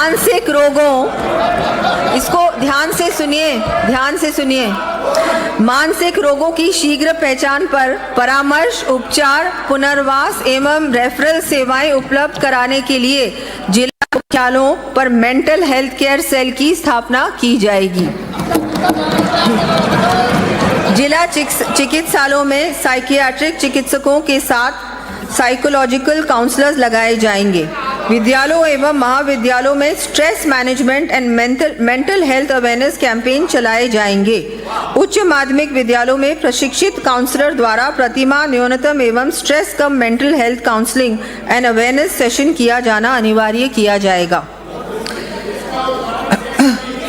मानसिक रोगों, इसको ध्यान से सुनिए, मानसिक रोगों की शीघ्र पहचान पर परामर्श, उपचार, पुनर्वास एवं रेफरल सेवाएं उपलब्ध कराने के लिए जिला मुख्यालयों पर मेंटल हेल्थ केयर सेल की स्थापना की जाएगी। जिला चिकित्सालयों में साइकियाट्रिक चिकित्सकों के साथ साइकोलॉजिकल काउंसलर्स लगाए जाएंगे। विद्यालयों एवं महाविद्यालयों में stress management and mental health awareness campaign चलाए जाएंगे। उच्च माध्यमिक विद्यालयों में प्रशिक्षित काउंसलर द्वारा प्रतिमाह न्यूनतम एवं stress come mental health counselling and awareness session किया जाना अनिवार्य किया जाएगा।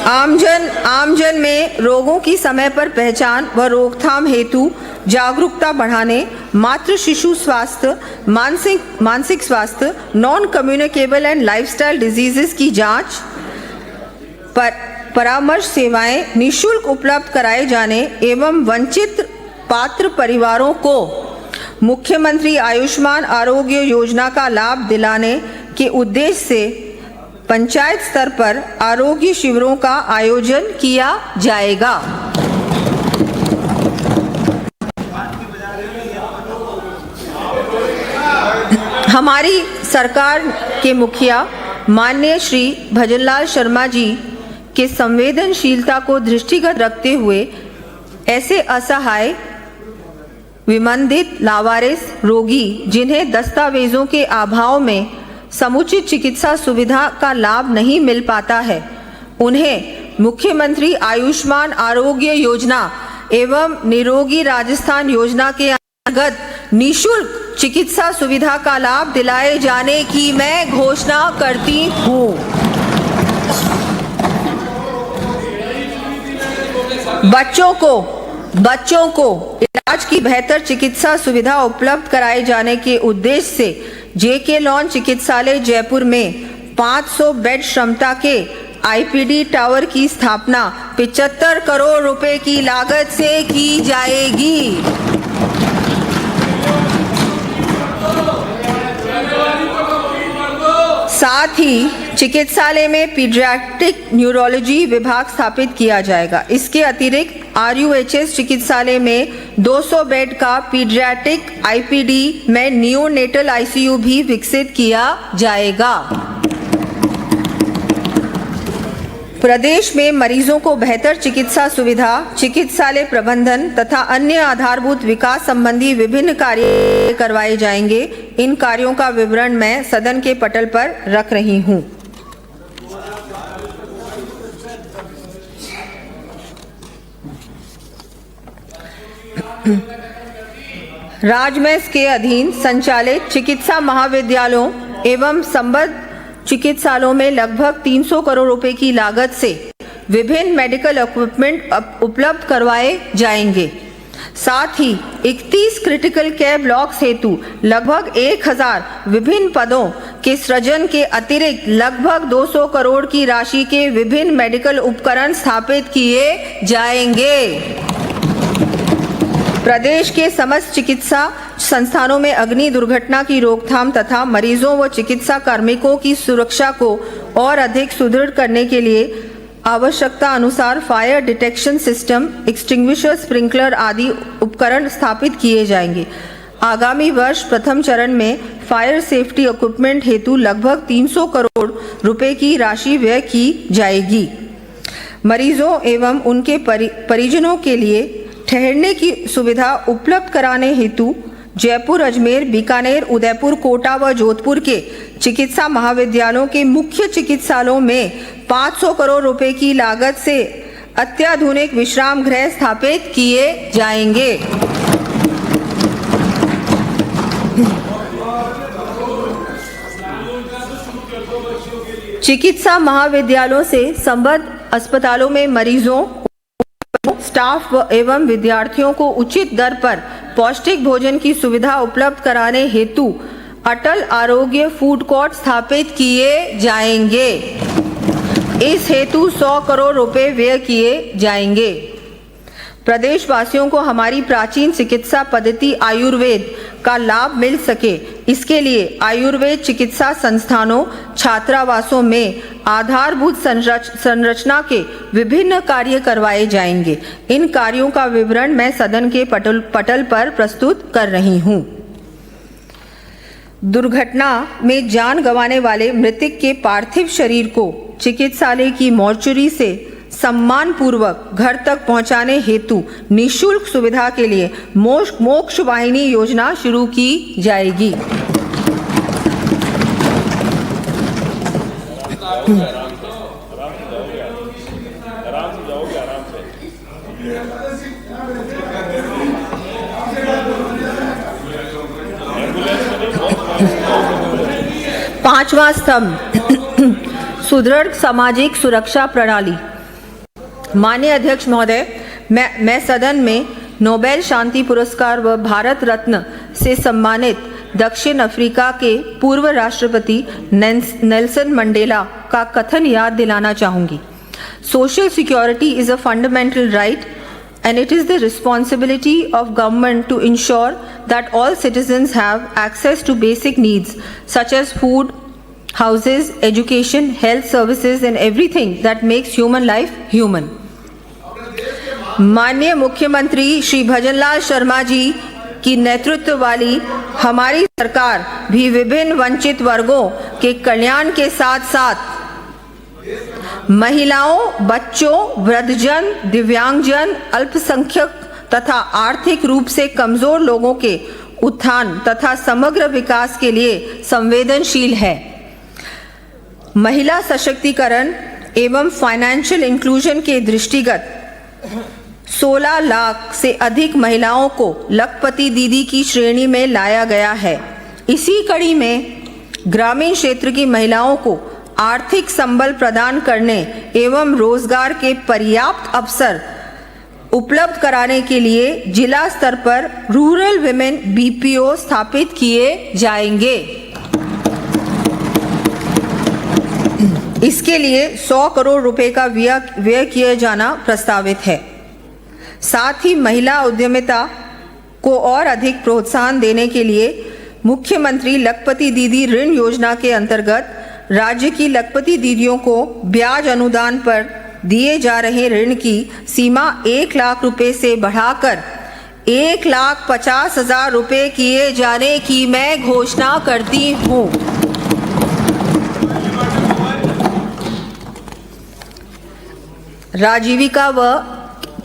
आमजन में रोगों की समय पर पहचान व रोकथाम हेतु जागरूकता बढ़ाने, मातृ शिशु स्वास्थ्य, मानसिक स्वास्थ्य, non communicable and lifestyle diseases की जांच, परामर्श सेवाएं निःशुल्क उपलब्ध कराए जाने एवं वंचित पात्र परिवारों को मुख्यमंत्री आयुष्मान आरोग्य योजना का लाभ दिलाने के उद्देश्य से पंचायत स्तर पर आरोग्य शिविरों का आयोजन किया जाएगा। हमारी सरकार के मुखिया माननीय श्री भजनलाल शर्मा जी के संवेदनशीलता को दृष्टिगत रखते हुए ऐसे असहाय, विमंदित, लावारिस रोगी जिन्हें दस्तावेजों के अभाव में समुचित चिकित्सा सुविधा का लाभ नहीं मिल पाता है, उन्हें मुख्यमंत्री आयुष्मान आरोग्य योजना एवं निरोगी राजस्थान योजना के अंतर्गत निःशुल्क चिकित्सा सुविधा का लाभ दिलाए जाने की मैं घोषणा करती हूँ। बच्चों को इलाज की बेहतर चिकित्सा सुविधा उपलब्ध कराए जाने के उद्देश्य से जेके लॉन चिकित्सालय जयपुर में 500 बेड क्षमता के आईपीडी टावर की स्थापना 75 करोड़ रुपए की लागत से की जाएगी। साथ ही चिकित्सालय में पीडियाट्रिक न्यूरोलॉजी विभाग स्थापित किया जाएगा। इसके अतिरिक्त आरयूएचएस चिकित्सालय में 200 बेड का पीडियाट्रिक आईपीडी में नियोनेटल आईसीयू भी विकसित किया जाएगा। प्रदेश में मरीजों को बेहतर चिकित्सा सुविधा, चिकित्सालय प्रबंधन तथा अन्य आधारभूत विकास संबंधी विभिन्न कार्य करवाए जाएंगे। इन कार्यों का विवरण मैं सदन के पटल पर रख रही हूं। राजमेस के अधीन संचालित चिकित्सा महाविद्यालयों एवं संबद्ध चिकित्सालयों में लगभग 300 करोड़ रुपए की लागत से विभिन्न मेडिकल इक्विपमेंट उपलब्ध करवाए जाएंगे। साथ ही 31 क्रिटिकल केयर ब्लॉक्स हेतु लगभग 1000 विभिन्न पदों के सृजन के अतिरिक्त लगभग 200 करोड़ की राशि के विभिन्न मेडिकल उपकरण स्थापित किए जाएंगे। प्रदेश के समस्त चिकित्सा संस्थानों में अग्नि दुर्घटना की रोकथाम तथा मरीजों व चिकित्सा कार्मिकों की सुरक्षा को और अधिक सुदृढ़ करने के लिए आवश्यकता अनुसार fire detection system, extinguisher, sprinkler आदि उपकरण स्थापित किए जाएंगे। आगामी वर्ष प्रथम चरण में फायर सेफ्टी इक्विपमेंट हेतु लगभग 300 करोड़ रुपए की राशि व्यय की जाएगी। मरीजों एवं उनके परिजनों के लिए ठहरने की सुविधा उपलब्ध कराने हेतु जयपुर, अजमेर, बीकानेर, उदयपुर, कोटा व जोधपुर के चिकित्सा महाविद्यालयों के मुख्य चिकित्सालयों में 500 करोड़ रुपए की लागत से अत्याधुनिक विश्राम गृह स्थापित किए जाएंगे। चिकित्सा महाविद्यालयों से संबद्ध अस्पतालों में मरीजों, स्टाफ एवं विद्यार्थियों को उचित दर पर पौष्टिक भोजन की सुविधा उपलब्ध कराने हेतु अटल आरोग्य फूड कोर्ट स्थापित किए जाएंगे। इस हेतु 100 करोड़ रुपए व्यय किए जाएंगे। प्रदेशवासियों को हमारी प्राचीन चिकित्सा पद्धति आयुर्वेद का लाभ मिल सके, इसके लिए आयुर्वेद चिकित्सा संस्थानों, छात्रावासों में आधारभूत संरचना के विभिन्न कार्य करवाए जाएंगे। इन कार्यों का विवरण मैं सदन के पटल पर प्रस्तुत कर रही हूँ। दुर्घटना में जान गंवाने वाले मृतक के पार्थिव शरीर को चिकित्सालय की मॉर्चरी से सम्मान पूर्वक घर तक पहुंचाने हेतु निःशुल्क सुविधा के लिए मोक्ष वाहिनी योजना शुरू की जाएगी। पांचवा स्तंभ, सुदृढ़ सामाजिक सुरक्षा प्रणाली। माननीय अध्यक्ष महोदय, मैं सदन में नोबेल शांति पुरस्कार व भारत रत्न से सम्मानित दक्षिण अफ्रीका के पूर्व राष्ट्रपति नेल्सन मंडेला का कथन याद दिलाना चाहूंगी। Social security is a fundamental right and it is the responsibility of government to ensure that all citizens have access to basic needs such as food, houses, education, health services and everything that makes human life human. माननीय मुख्यमंत्री श्री भजनलाल शर्मा जी की नेतृत्व वाली हमारी सरकार भी विभिन्न वंचित वर्गों के कल्याण के साथ साथ महिलाओं, बच्चों, वृद्धजन, दिव्यांगजन, अल्पसंख्यक तथा आर्थिक रूप से कमजोर लोगों के उत्थान तथा समग्र विकास के लिए संवेदनशील है। महिला सशक्तिकरण एवं फाइनेंशियल इंक्लूजन के दृष्टिगत 16 लाख से अधिक महिलाओं को लखपति दीदी की श्रेणी में लाया गया है। इसी कड़ी में ग्रामीण क्षेत्र की महिलाओं को आर्थिक संबल प्रदान करने एवं रोजगार के पर्याप्त अवसर उपलब्ध कराने के लिए जिला स्तर पर रूरल विमेन बीपीओ स्थापित किए जाएंगे। इसके लिए 100 करोड़ रुपए का व्यय किया जाना प्रस्तावित है। साथ ही महिला उद्यमिता को और अधिक प्रोत्साहन देने के लिए मुख्यमंत्री लखपति दीदी ऋण योजना के अंतर्गत राज्य की लखपति दीदियों को ब्याज अनुदान पर दिए जा रहे ऋण की सीमा 1 लाख रुपए से बढ़ाकर 1,50,000 रुपए किए जाने की मैं घोषणा करती हूँ। राजीविका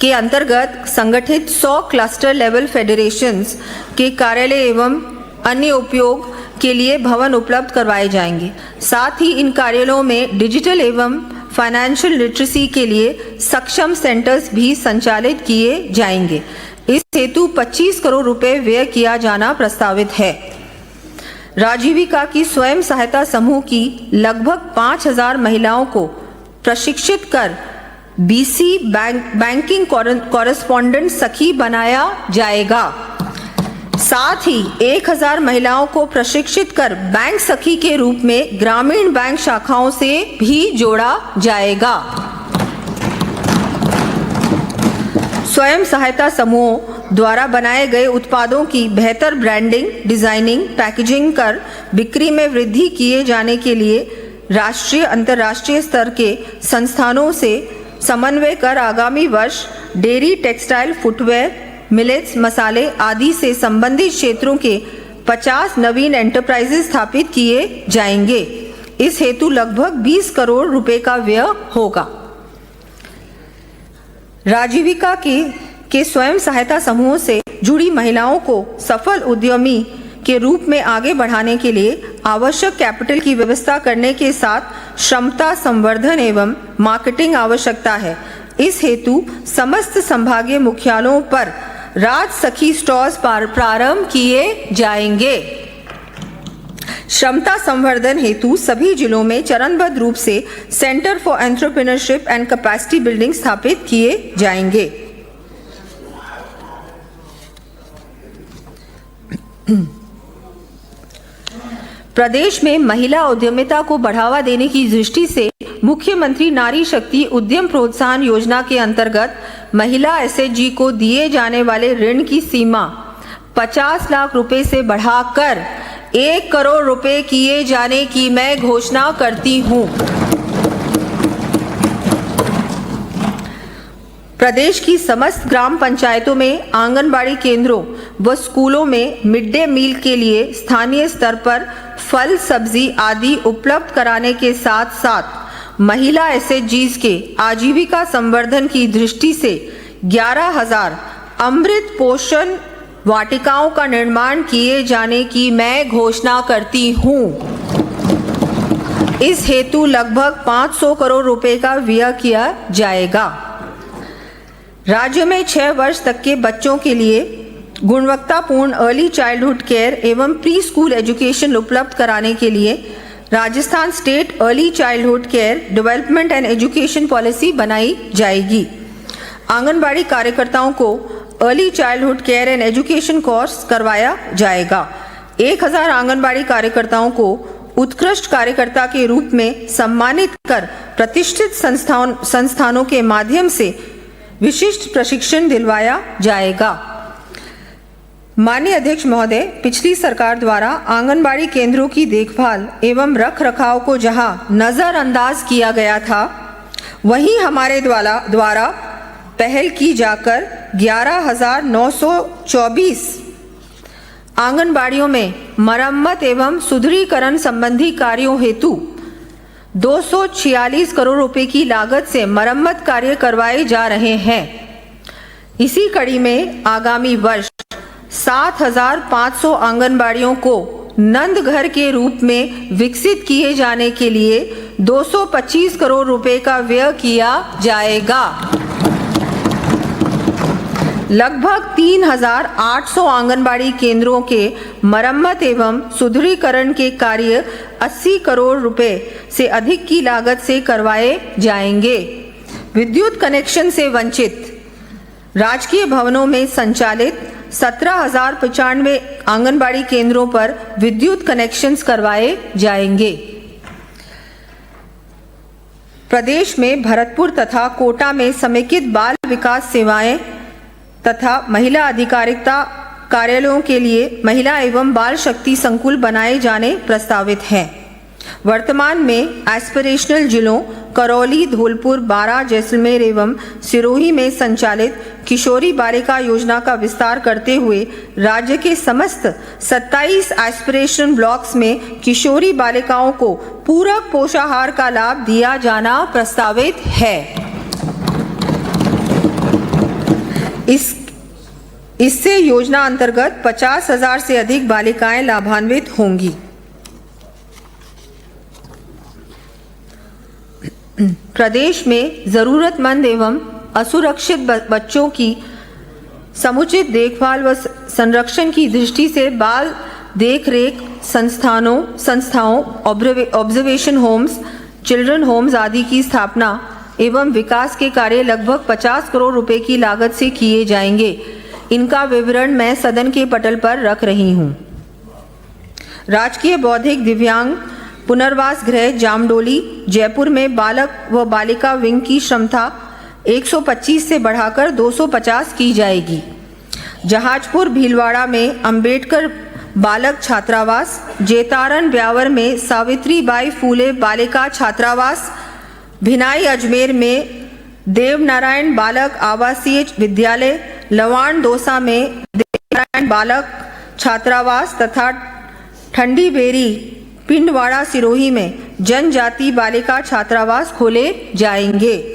के अंतर्गत संगठित 100 क्लस्टर लेवल फेडरेशंस के कार्यालय एवं अन्य उपयोग के लिए भवन उपलब्ध करवाए जाएंगे। साथ ही इन कार्यालयों में डिजिटल एवं फाइनेंशियल लिटरेसी के लिए सक्षम सेंटर्स भी संचालित किए जाएंगे। इस हेतु 25 करोड़ रुपए व्यय किया जाना प्रस्तावित है। राजीविका की स्वयं सहायता समूह की लगभग 5,000 महिलाओं को प्रशिक्षित कर बीसी बैंकिंग कॉरेस्पॉन्डेंट सखी बनाया जाएगा। साथ ही 1,000 महिलाओं को प्रशिक्षित कर बैंक सखी के रूप में ग्रामीण बैंक शाखाओं से भी जोड़ा जाएगा। स्वयं सहायता समूहों द्वारा बनाए गए उत्पादों की बेहतर ब्रांडिंग, डिजाइनिंग, पैकेजिंग कर बिक्री में वृद्धि किए जाने के लिए राष्ट्रीय अंतर्राष्ट्रीय स्तर के संस्थानों से समन्वय कर आगामी वर्ष डेयरी, टेक्सटाइल, फुटवेयर, मिलेट्स, मसाले आदि से संबंधित क्षेत्रों के 50 नवीन एंटरप्राइजेस स्थापित किए जाएंगे। इस हेतु लगभग 20 करोड़ रुपए का व्यय होगा। राजीविका के स्वयं सहायता समूहों से जुड़ी महिलाओं को सफल उद्यमी के रूप में आगे बढ़ाने के लिए आवश्यक कैपिटल की व्यवस्था करने के साथ क्षमता संवर्धन एवं मार्केटिंग आवश्यकता है। इस हेतु समस्त संभागीय मुख्यालयों पर राज सखी स्टोर्स प्रारंभ किए जाएंगे। क्षमता संवर्धन हेतु सभी जिलों में चरणबद्ध रूप से centre for entrepreneurship and capacity building स्थापित किए जाएंगे। प्रदेश में महिला उद्यमिता को बढ़ावा देने की दृष्टि से मुख्यमंत्री नारी शक्ति उद्यम प्रोत्साहन योजना के अंतर्गत महिला एसएचजी को दिए जाने वाले ऋण की सीमा 50 लाख रुपए से बढ़ाकर 1 करोड़ रुपए किए जाने की मैं घोषणा करती हूं। प्रदेश की समस्त ग्राम पंचायतों में आंगनबाड़ी केंद्रों व स्कूलों में मिड डे मील के लिए स्थानीय स्तर पर फल, सब्जी आदि उपलब्ध कराने के साथ साथ महिला एसएचजीज के आजीविका संवर्धन की दृष्टि से 11,000 अमृत पोषण वाटिकाओं का निर्माण किए जाने की मैं घोषणा करती हूं। इस हेतु लगभग 500 करोड़ रुपए का व्यय किया जाएगा। राज्य में 6 वर्ष तक के बच्चों के लिए गुणवत्तापूर्ण अर्ली चाइल्डहुड केयर एवं प्री स्कूल एजुकेशन उपलब्ध कराने के लिए Rajasthan state early childhood care development and education policy बनाई जाएगी। आंगनबाड़ी कार्यकर्ताओं को early childhood care and education course करवाया जाएगा। 1000 आंगनबाड़ी कार्यकर्ताओं को उत्कृष्ट कार्यकर्ता के रूप में सम्मानित कर प्रतिष्ठित संस्थानों के माध्यम से विशिष्ट प्रशिक्षण दिलवाया जाएगा। माननीय अध्यक्ष महोदय, पिछली सरकार द्वारा आंगनबाड़ी केंद्रों की देखभाल एवं रख रखाव को जहां नजरअंदाज किया गया था, वहीं हमारे द्वारा पहल की जाकर 11,924 आंगनबाड़ियों में मरम्मत एवं सुदृढ़ीकरण संबंधी कार्यों हेतु 246 करोड़ रुपए की लागत से मरम्मत कार्य करवाए जा रहे हैं। इसी कड़ी में आगामी वर्ष 7,500 आंगनबाड़ियों को नंद घर के रूप में विकसित किए जाने के लिए 225 करोड़ रुपए का व्यय किया जाएगा। लगभग 3,800 आंगनबाड़ी केंद्रों के मरम्मत एवं सुदृढ़ीकरण के कार्य 80 करोड़ रुपए से अधिक की लागत से करवाए जाएंगे। विद्युत कनेक्शन से वंचित राजकीय भवनों में संचालित 17,095 आंगनबाड़ी केंद्रों पर विद्युत कनेक्शंस करवाए जाएंगे। प्रदेश में भरतपुर तथा कोटा में समेकित बाल विकास सेवाएं तथा महिला अधिकारिता कार्यालयों के लिए महिला एवं बाल शक्ति संकुल बनाए जाने प्रस्तावित हैं। वर्तमान में एस्पिरेशनल जिलों करौली, धौलपुर, बारां, जैसलमेर एवं सिरोही में संचालित किशोरी बालिका योजना का विस्तार करते हुए राज्य के समस्त 27 एस्पिरेशन ब्लॉक्स में किशोरी बालिकाओं को पूरक पोषाहार का लाभ दिया जाना प्रस्तावित है। इससे योजना अंतर्गत 50,000 से अधिक बालिकाएं लाभान्वित होंगी। प्रदेश में जरूरतमंद एवं असुरक्षित बच्चों की समुचित देखभाल व संरक्षण की दृष्टि से बाल देखरेख संस्थाओं, ऑब्जर्वेशन होम्स, चिल्ड्रन होम्स आदि की स्थापना एवं विकास के कार्य लगभग 50 करोड़ रुपए की लागत से किए जाएंगे। इनका विवरण मैं सदन के पटल पर रख रही हूं। राजकीय बौद्धिक दिव्यांग पुनर्वास गृह जामडोली जयपुर में बालक व बालिका विंग की क्षमता 125 से बढ़ाकर 250 की जाएगी। जहाजपुर भीलवाड़ा में अंबेडकर बालक छात्रावास, जेतारन ब्यावर में सावित्रीबाई फूले बालिका छात्रावास, भिनाई अजमेर में देवनारायण बालक आवासीय विद्यालय, लवान दौसा में देवनारायण बालक छात्रावास तथा ठंडी बेरी पिंडवाड़ा सिरोही में जनजाति बालिका छात्रावास खोले जाएंगे।